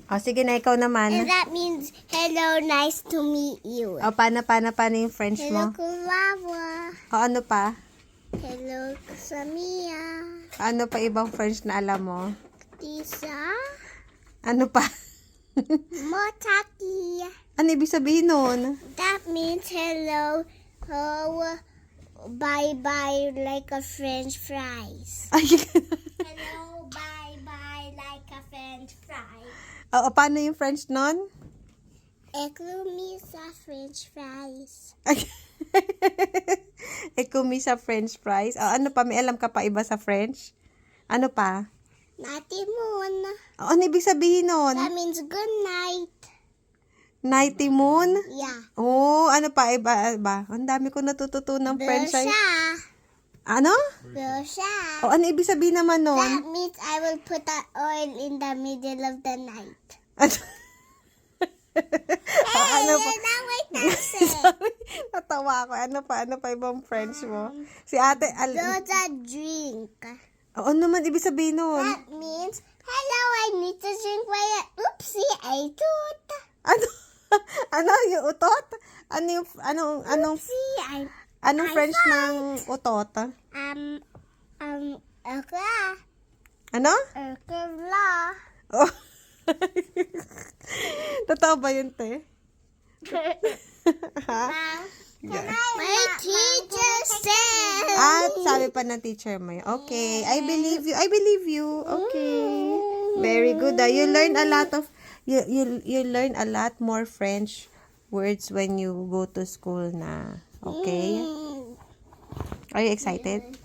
O, sige na, ikaw naman. And that means, hello, nice to meet you. O, paano yung French Hello, mo? Kulawa. O, ano pa? Hello, Samia. Ano pa ibang French na alam mo? Tisa. Ano pa? Motaki. Ano ibig sabihin nun? That means hello, bye-bye, like a French fries. Ay, Hello, bye-bye, like a French fries. o, paano yung French nun? Eklumi sa French fries. Ay. Ekumi sa French fries. O, ano pa? May alam ka pa iba sa French? Ano pa? Natimun. O, ano ibig sabihin nun? That means good night. Nighty moon? Yeah. Oh, ano pa iba? Ang dami ko natututunan ng French. Ay. Belsha. Ano? Belsha. O, ano ibig sabihin naman nun? That means I will put the oil in the middle of the night. Hey, ano pa? you're not what that say. Sorry, natawa ako. Ano pa ibang French mo? Si ate, There's a drink. ano naman ibig sabihin nun? That means, hello, I need to drink water. Oopsie, I toot. Ano? Ano yung utot? Anong See, French ng utot? Ano? Oh. Totoo ba yun, te? Ha? My teacher said. At sabi pa ng teacher mo yun. Okay, I believe you. I believe you. Okay. Very good. You learn a lot of you learn a lot more French words when you go to school na. Okay? Are you excited?